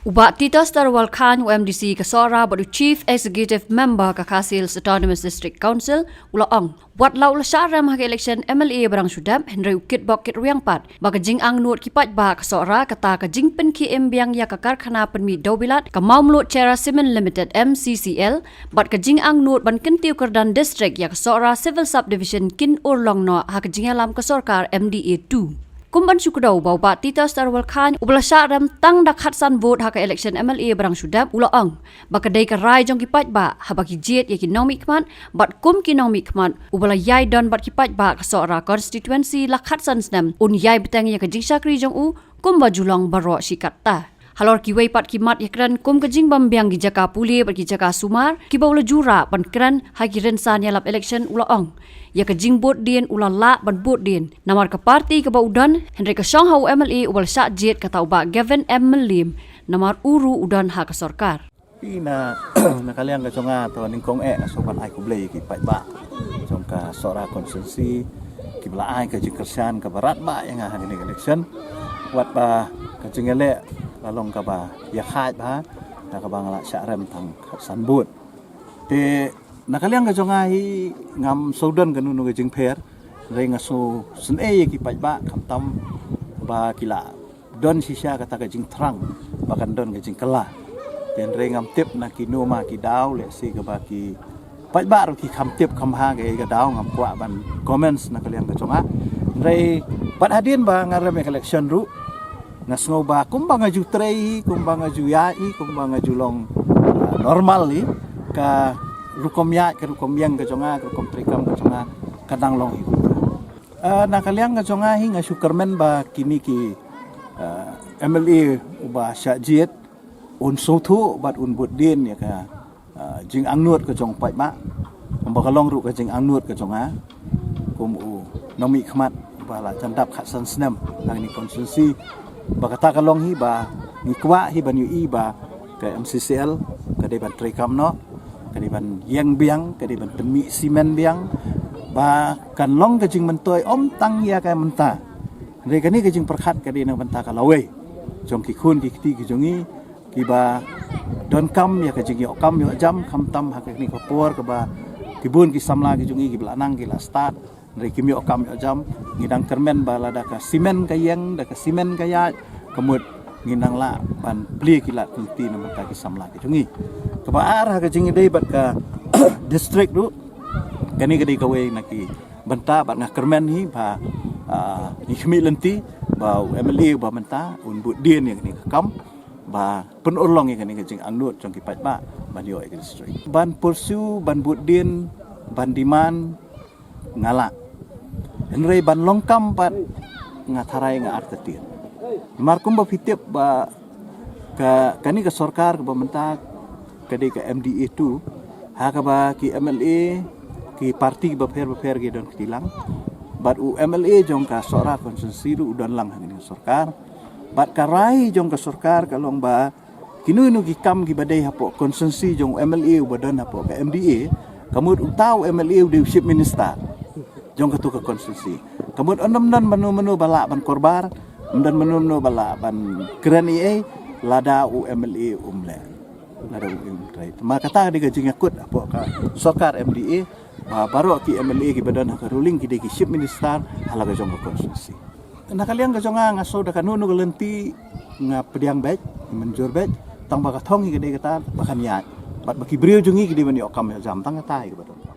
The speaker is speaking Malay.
Ubat Tita Starwal Khan UMDC Kasora badu Chief Executive Member Kakasils Autonomous District Council ulaong buat lau lasyaram hak election MLA barang sudam Henry Ukit Bokit Ruyang Pat baga jing ang nuot kipat ba Kasora kata ka jing pen ki embiang ya kakar khana penmi dobilat ka mau mlut Cera Cement Limited MCCL bat ka jing ang nuot ban kentiu Kerdan District ya Kasora Civil Subdivision kin urlong no hak jing alam kasorkar MDA 2 Kumban syukudau bau bat Tita Starwal Khan ubala syaram tang dak hatsan vote hak election MLA barang sudap ulaong bakadai ka rai jong kipat ba habaki jet ya kinomi kman bat kum kinomi kman ubala yai don bat kipat ba kasora constituency lak hatsan snam un yai betang ya ka jing sakri jong u kumba julong baro shikatta halor ki wei pat kimat yakran kum kajing bambiang gi jaka puli bat gi jaka sumar ki baula jura ban kran hagi rensan ya lap election ulaong ya kajing bot dien ulala ban bot dien namar ka parti ka baudan Henry ka Shanghau MLA ubal syak jet kata uba Gavin M Lim namar uru udan ha ka sorkar na nakaliang ka songa to ningkong na sopan ai ko blay ki pai ba jong ka sora konsensi ki bla ai ka jing kersan ka barat ba yang ha ni election wat ba ka jing ele lalong ka ba ya khat ba na ka bangala syaram tang san bot te nakaliang ka jonga hi ngam sodan ka nunu ka jing pher re ngaso sun ki pai ba kam tam ba kila don sisya kata ka jing trang bakan don ka jing kala ten re ngam tip na ki no ma ki daw le si ka ba ki pai ba ro ki kam tip kam ha ka daw ngam kwa ban comments nakaliang ka jonga re pat hadin ba ngarem election ru ngasngo ba kumbang aju trei kumbang aju yai kumbang aju long normal ni ka rukom ya ke rukom yang ke jonga rukom trikam ke jonga kadang long hiu nakaliang ke jonga hi nga sukarmen ba kini ki MLA uba syajiet un sotu bat un budin ya ka jing angnut ke jong pai ma membakalong ru ke jing angnut ke jonga kum u nomi khmat ba la jandap khat san snam nang ni konsensi bakata kalong hi ba ni kwa hi ban yu i ba ke MCCL ke de ban trikam no kadiban yang biang kadiban temi simen biang ba kan long ke jing mentoi om tang ya ka menta re kani ke jing perkhat kadi nang menta ka lawe jong ki khun ki ti ki jongi ki ba don kam ya ke jing yo kam yo jam kam tam ha ni ko por ke ba kibun ki samla ki jongi ki belanang ki la start re ki yo kam yo jam ngidang kermen ba la da ka simen ka yang da ka simen ka ya kemut nginang la ban beli kilat kunti na menta ki samla ki jongi kebaar ha kajing dei bat ka district du kani kadi kawe naki benta bat ngah kermen hi ba ni khmi lenti ba MLA ba menta un but dien yang ni kam ba pen urlong yang ni kajing anut jong ki pat ba ban yo district ban pursu ban but dien ban diman ngala enrei ban longkam pat ngatharai nga artetien markum ba fitip ba ka kani ka sarkar ka menta kadi ka MDA 2 ha ka ba ki MLA ki parti ba pher gi don kitilang bat u MLA jong ka sora konsensi ru udon lang hangin sarkar bat karai jong ka sarkar kalong ba kinunu ki kam ki badai hapo konsensi jong MLA badan hapo ka MDA kamud utaw MLA leadership minister jong ka tu ka konsensi kamud ondom-ondom menu bala ban korbar dan menu bala ban keren lada u MLA umle lada u right maka ta di gajing akut apa ka sokar MDA baru ki MLA ki badan ka ruling ki de ki chief minister halaga jong ka konstitusi nakaliang ka jonga ngaso da kanunu galenti nga pediang baik menjur baik tang baka thong ki de kata bakan ya bat baki brio jungi ki de mani okam jam tang ta ki badan